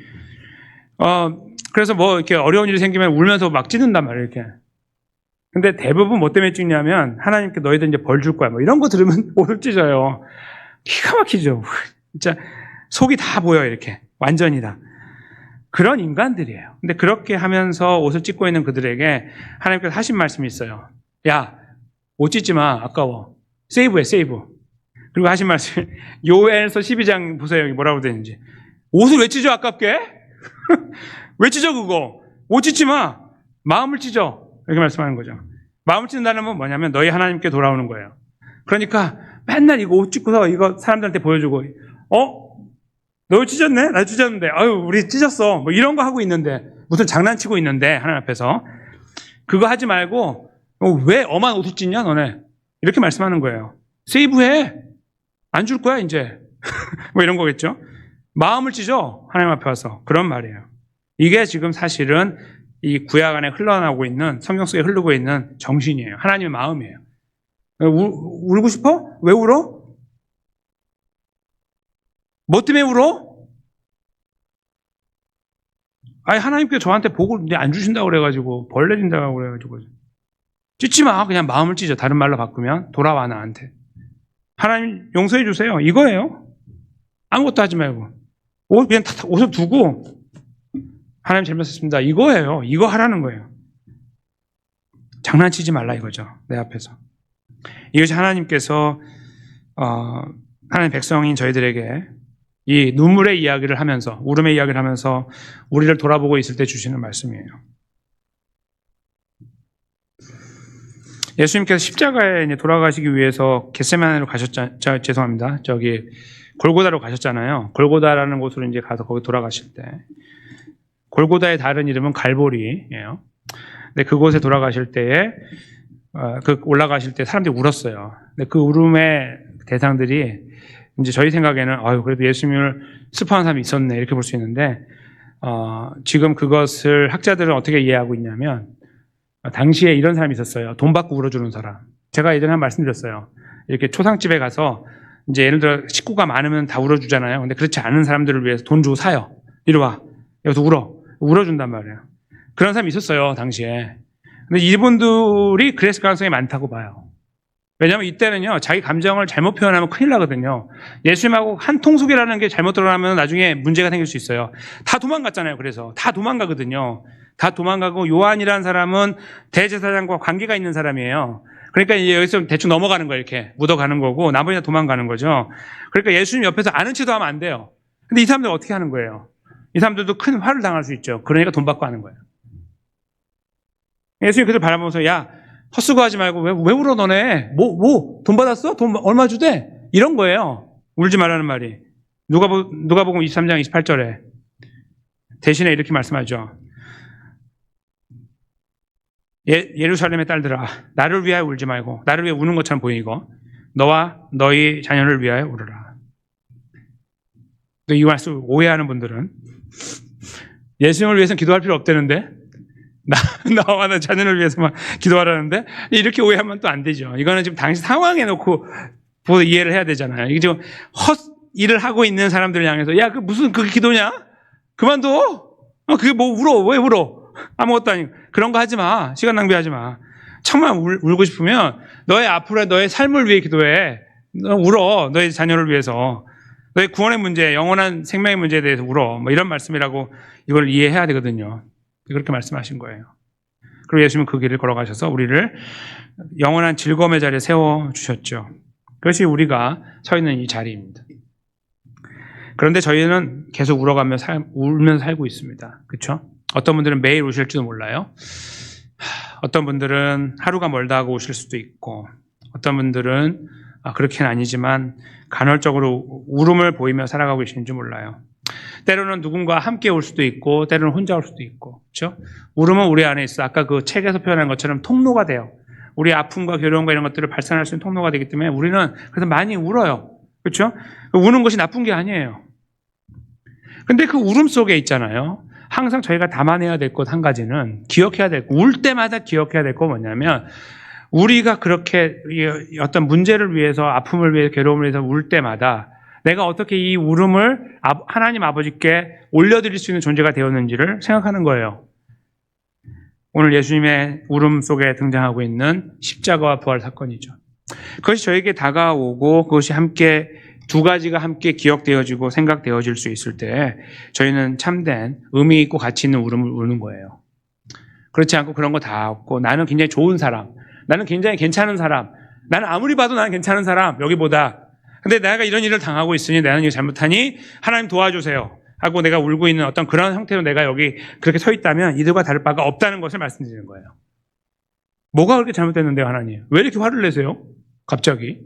그래서 뭐 이렇게 어려운 일이 생기면 울면서 막 찢는단 말이에요. 이렇게. 근데 대부분 뭐 때문에 찢냐면 하나님께 너희들 이제 벌 줄 거야. 뭐 이런 거 들으면 옷을 찢어요. 기가 막히죠. 진짜 속이 다 보여 이렇게. 완전히 다. 그런 인간들이에요. 근데 그렇게 하면서 옷을 찢고 있는 그들에게 하나님께서 하신 말씀이 있어요. 야, 옷 찢지 마. 아까워. 세이브해, 세이브. 그리고 하신 말씀, 요엘서 12장 보세요. 여기 뭐라고 되는지. 옷을 왜 찢어, 아깝게? 왜 찢어, 그거? 옷 찢지 마. 마음을 찢어. 이렇게 말씀하는 거죠. 마음을 찢는다는 건 뭐냐면 너희 하나님께 돌아오는 거예요. 그러니까 맨날 이거 옷 찢고서 이거 사람들한테 보여주고, 너 찢었네? 나 찢었는데. 아유, 우리 찢었어. 뭐 이런 거 하고 있는데, 무슨 장난치고 있는데, 하나님 앞에서. 그거 하지 말고, 왜 엄한 옷을 찢냐, 너네? 이렇게 말씀하는 거예요. 세이브해. 안 줄 거야, 이제. 뭐 이런 거겠죠? 마음을 찢어. 하나님 앞에 와서. 그런 말이에요. 이게 지금 사실은 이 구약 안에 흘러나오고 있는, 성경 속에 흐르고 있는 정신이에요. 하나님의 마음이에요. 울고 싶어? 왜 울어? 뭐 때문에 울어? 아니, 하나님께 저한테 복을 안 주신다고 그래가지고, 벌 내린다고 그래가지고. 찢지 마. 그냥 마음을 찢어. 다른 말로 바꾸면, 돌아와, 나한테. 하나님 용서해 주세요. 이거예요. 아무것도 하지 말고. 그냥 옷을 두고, 하나님 잘못했습니다. 이거예요. 이거 하라는 거예요. 장난치지 말라 이거죠. 내 앞에서. 이것이 하나님께서 하나님 백성인 저희들에게 이 눈물의 이야기를 하면서 울음의 이야기를 하면서 우리를 돌아보고 있을 때 주시는 말씀이에요. 예수님께서 십자가에 이제 돌아가시기 위해서 겟세마네로 죄송합니다. 골고다로 가셨잖아요. 골고다라는 곳으로 이제 가서 거기 돌아가실 때 골고다의 다른 이름은 갈보리예요. 근데 그곳에 돌아가실 때에 올라가실 때 사람들이 울었어요. 근데 그 울음의 대상들이 이제 저희 생각에는 그래도 예수님을 슬퍼하는 사람이 있었네 이렇게 볼 수 있는데 지금 그것을 학자들은 어떻게 이해하고 있냐면 당시에 이런 사람이 있었어요. 돈 받고 울어주는 사람. 제가 예전에 한 말씀드렸어요. 이렇게 초상집에 가서 이제 예를 들어 식구가 많으면 다 울어주잖아요. 근데 그렇지 않은 사람들을 위해서 돈 주고 사요. 이리 와. 여기서 울어준단 말이에요. 그런 사람이 있었어요, 당시에. 근데 이분들이 그랬을 가능성이 많다고 봐요. 왜냐하면 이때는요, 자기 감정을 잘못 표현하면 큰일 나거든요. 예수님하고 한 통속이라는 게 잘못 드러나면 나중에 문제가 생길 수 있어요. 다 도망갔잖아요, 그래서. 다 도망가거든요. 다 도망가고, 요한이라는 사람은 대제사장과 관계가 있는 사람이에요. 그러니까 이제 여기서 대충 넘어가는 거예요, 이렇게. 묻어가는 거고, 나머지는 도망가는 거죠. 그러니까 예수님 옆에서 아는 체도 하면 안 돼요. 근데 이 사람들 어떻게 하는 거예요? 이 사람들도 큰 화를 당할 수 있죠. 그러니까 돈 받고 하는 거예요. 예수님 그들 바라보면서, 야, 헛수고하지 말고 왜 울어 너네? 돈 받았어? 돈 얼마 주대? 이런 거예요. 울지 말라는 말이. 누가복음 23장 28절에 대신에 이렇게 말씀하죠. 예루살렘의 딸들아, 나를 위하여 울지 말고 나를 위해 우는 것처럼 보이고 너와 너희 자녀를 위하여 울어라. 또 이 말씀 오해하는 분들은 예수님을 위해서는 기도할 필요 없다는데 나와 내 자녀를 위해서만 기도하라는데 이렇게 오해하면 또 안 되죠. 이거는 지금 당시 상황에 놓고 이해를 해야 되잖아요. 이게 지금 일을 하고 있는 사람들을 향해서 야, 무슨 그게 기도냐? 그만둬. 그게 뭐 울어? 왜 울어? 아무것도 아니고. 그런 거 하지 마. 시간 낭비하지 마. 정말 울고 싶으면 너의 앞으로의 너의 삶을 위해 기도해. 너 울어. 너의 자녀를 위해서. 너의 구원의 문제, 영원한 생명의 문제에 대해서 울어. 뭐 이런 말씀이라고 이걸 이해해야 되거든요. 그렇게 말씀하신 거예요. 그리고 예수님은 그 길을 걸어가셔서 우리를 영원한 즐거움의 자리에 세워주셨죠. 그것이 우리가 서 있는 이 자리입니다. 그런데 저희는 계속 울면서 살고 있습니다. 그렇죠? 어떤 분들은 매일 우실지도 몰라요. 어떤 분들은 하루가 멀다 하고 우실 수도 있고, 어떤 분들은 그렇게는 아니지만 간헐적으로 울음을 보이며 살아가고 계시는지 몰라요. 때로는 누군가 함께 올 수도 있고, 때로는 혼자 올 수도 있고, 그렇죠? 울음은 우리 안에 있어. 아까 그 책에서 표현한 것처럼 통로가 돼요. 우리 아픔과 괴로움과 이런 것들을 발산할 수 있는 통로가 되기 때문에 우리는 그래서 많이 울어요. 그렇죠? 우는 것이 나쁜 게 아니에요. 근데 그 울음 속에 있잖아요. 항상 저희가 담아내야 될 것 한 가지는 기억해야 될 것, 울 때마다 기억해야 될 거 뭐냐면 우리가 그렇게 어떤 문제를 위해서 아픔을 위해서 괴로움을 위해서 울 때마다 내가 어떻게 이 울음을 하나님 아버지께 올려드릴 수 있는 존재가 되었는지를 생각하는 거예요. 오늘 예수님의 울음 속에 등장하고 있는 십자가와 부활 사건이죠. 그것이 저에게 다가오고 그것이 함께 두 가지가 함께 기억되어지고 생각되어질 수 있을 때 저희는 참된 의미 있고 가치 있는 울음을 우는 거예요. 그렇지 않고 그런 거 다 없고 나는 굉장히 좋은 사람, 나는 굉장히 괜찮은 사람, 나는 아무리 봐도 나는 괜찮은 사람 여기보다 근데 내가 이런 일을 당하고 있으니 나는 이거 잘못하니 하나님 도와주세요 하고 내가 울고 있는 어떤 그런 형태로 내가 여기 그렇게 서 있다면 이들과 다를 바가 없다는 것을 말씀드리는 거예요. 뭐가 그렇게 잘못됐는데요, 하나님? 왜 이렇게 화를 내세요? 갑자기?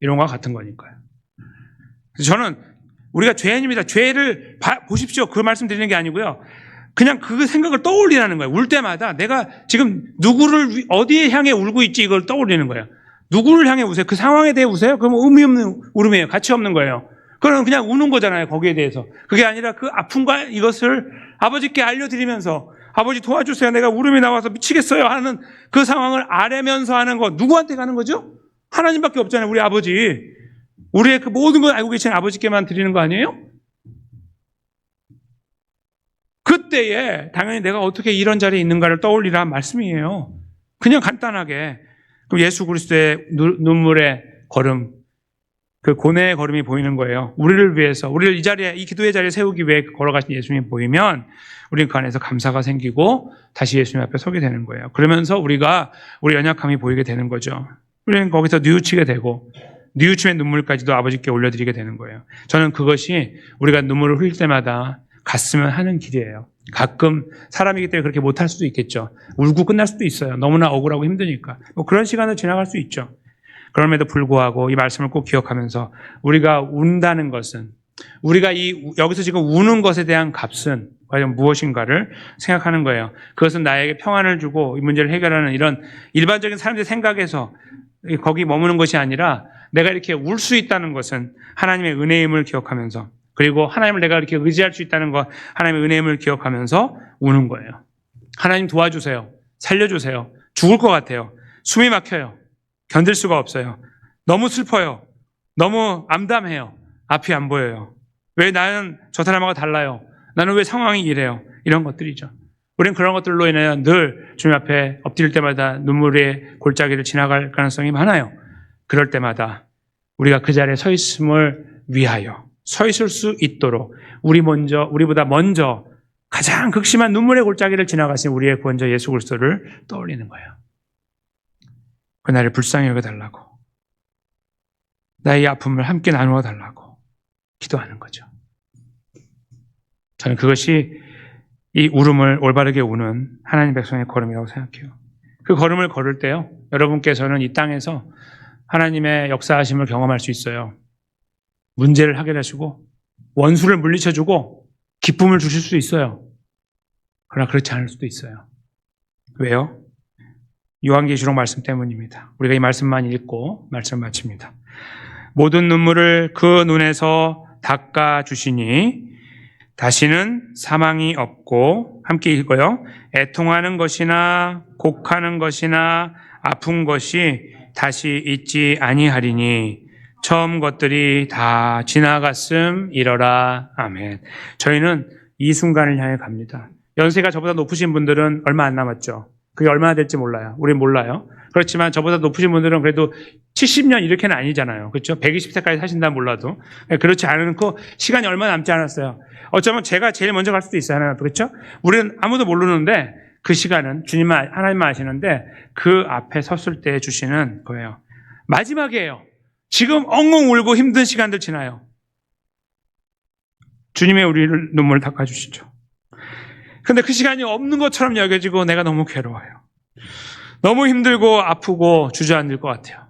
이런 거와 같은 거니까요. 그래서 저는 우리가 죄인입니다. 죄를 보십시오. 그 말씀 드리는 게 아니고요. 그냥 그 생각을 떠올리라는 거예요. 울 때마다 내가 지금 누구를 어디에 향해 울고 있지 이걸 떠올리는 거예요. 누구를 향해 우세요? 그 상황에 대해 우세요? 그러면 의미 없는 울음이에요. 가치 없는 거예요. 그럼 그냥 우는 거잖아요. 거기에 대해서. 그게 아니라 그 아픔과 이것을 아버지께 알려드리면서 아버지 도와주세요. 내가 울음이 나와서 미치겠어요 하는 그 상황을 아뢰면서 하는 거 누구한테 가는 거죠? 하나님밖에 없잖아요. 우리 아버지. 우리의 그 모든 걸 알고 계신 아버지께만 드리는 거 아니에요? 그때에 당연히 내가 어떻게 이런 자리에 있는가를 떠올리라 말씀이에요. 그냥 간단하게. 그럼 예수 그리스도의 눈물의 걸음, 그 고뇌의 걸음이 보이는 거예요. 우리를 위해서, 우리를 이 자리에, 이 기도의 자리에 세우기 위해 걸어가신 예수님이 보이면 우리는 그 안에서 감사가 생기고 다시 예수님 앞에 서게 되는 거예요. 그러면서 우리가 우리 연약함이 보이게 되는 거죠. 우리는 거기서 뉘우치게 되고 뉘우침의 눈물까지도 아버지께 올려드리게 되는 거예요. 저는 그것이 우리가 눈물을 흘릴 때마다 갔으면 하는 길이에요. 가끔 사람이기 때문에 그렇게 못할 수도 있겠죠. 울고 끝날 수도 있어요. 너무나 억울하고 힘드니까. 뭐 그런 시간을 지나갈 수 있죠. 그럼에도 불구하고 이 말씀을 꼭 기억하면서 우리가 운다는 것은 우리가 여기서 지금 우는 것에 대한 값은 과연 무엇인가를 생각하는 거예요. 그것은 나에게 평안을 주고 이 문제를 해결하는 이런 일반적인 사람들의 생각에서 거기 머무는 것이 아니라 내가 이렇게 울 수 있다는 것은 하나님의 은혜임을 기억하면서 그리고 하나님을 내가 이렇게 의지할 수 있다는 것 하나님의 은혜임을 기억하면서 우는 거예요. 하나님 도와주세요. 살려주세요. 죽을 것 같아요. 숨이 막혀요. 견딜 수가 없어요. 너무 슬퍼요. 너무 암담해요. 앞이 안 보여요. 왜 나는 저 사람하고 달라요? 나는 왜 상황이 이래요? 이런 것들이죠. 우리는 그런 것들로 인해 늘 주님 앞에 엎드릴 때마다 눈물의 골짜기를 지나갈 가능성이 많아요. 그럴 때마다 우리가 그 자리에 서 있음을 위하여 서 있을 수 있도록 우리보다 먼저 가장 극심한 눈물의 골짜기를 지나가신 우리의 구원자 예수 그리스도를 떠올리는 거예요. 그날을 불쌍히 여겨달라고 나의 아픔을 함께 나누어 달라고 기도하는 거죠. 저는 그것이 이 울음을 올바르게 우는 하나님 백성의 걸음이라고 생각해요. 그 걸음을 걸을 때요, 여러분께서는 이 땅에서 하나님의 역사하심을 경험할 수 있어요. 문제를 해결하시고 원수를 물리쳐주고 기쁨을 주실 수 있어요. 그러나 그렇지 않을 수도 있어요. 왜요? 요한계시록 말씀 때문입니다. 우리가 이 말씀만 읽고 말씀을 마칩니다. 모든 눈물을 그 눈에서 닦아주시니 다시는 사망이 없고, 함께 읽어요. 애통하는 것이나 곡하는 것이나 아픈 것이 다시 있지 아니하리니 처음 것들이 다 지나갔음이러라. 아멘. 저희는 이 순간을 향해 갑니다. 연세가 저보다 높으신 분들은 얼마 안 남았죠. 그게 얼마나 될지 몰라요. 우린 몰라요. 그렇지만 저보다 높으신 분들은 그래도 70년 이렇게는 아니잖아요. 그렇죠? 120세까지 사신다 몰라도. 그렇지 않고 시간이 얼마 남지 않았어요. 어쩌면 제가 제일 먼저 갈 수도 있어요. 하나님, 그렇죠? 우리는 아무도 모르는데 그 시간은 주님만, 하나님만 아시는데 그 앞에 섰을 때 주시는 거예요. 마지막이에요. 지금 엉엉 울고 힘든 시간들 지나요. 주님의 우리를 눈물을 닦아주시죠. 근데 그 시간이 없는 것처럼 여겨지고 내가 너무 괴로워요. 너무 힘들고 아프고 주저앉을 것 같아요.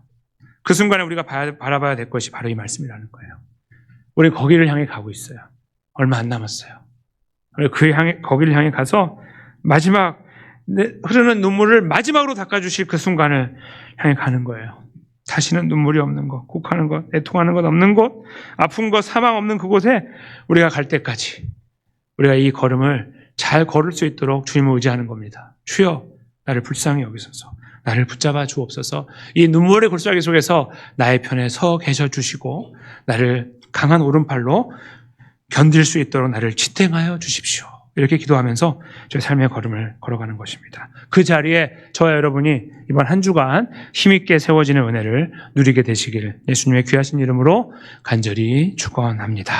그 순간에 우리가 바라봐야 될 것이 바로 이 말씀이라는 거예요. 우리 거기를 향해 가고 있어요. 얼마 안 남았어요. 거기를 향해 가서 마지막 흐르는 눈물을 마지막으로 닦아주실 그 순간을 향해 가는 거예요. 다시는 눈물이 없는 것, 곡하는 것, 애통하는 것 없는 곳, 아픈 것, 사망 없는 그곳에 우리가 갈 때까지 우리가 이 걸음을 잘 걸을 수 있도록 주님을 의지하는 겁니다. 주여, 나를 불쌍히 여기소서, 나를 붙잡아 주옵소서. 이 눈물의 골짜기 속에서 나의 편에 서 계셔 주시고 나를 강한 오른팔로 견딜 수 있도록 나를 지탱하여 주십시오. 이렇게 기도하면서 저의 삶의 걸음을 걸어가는 것입니다. 그 자리에 저와 여러분이 이번 한 주간 힘있게 세워지는 은혜를 누리게 되시기를 예수님의 귀하신 이름으로 간절히 축원합니다.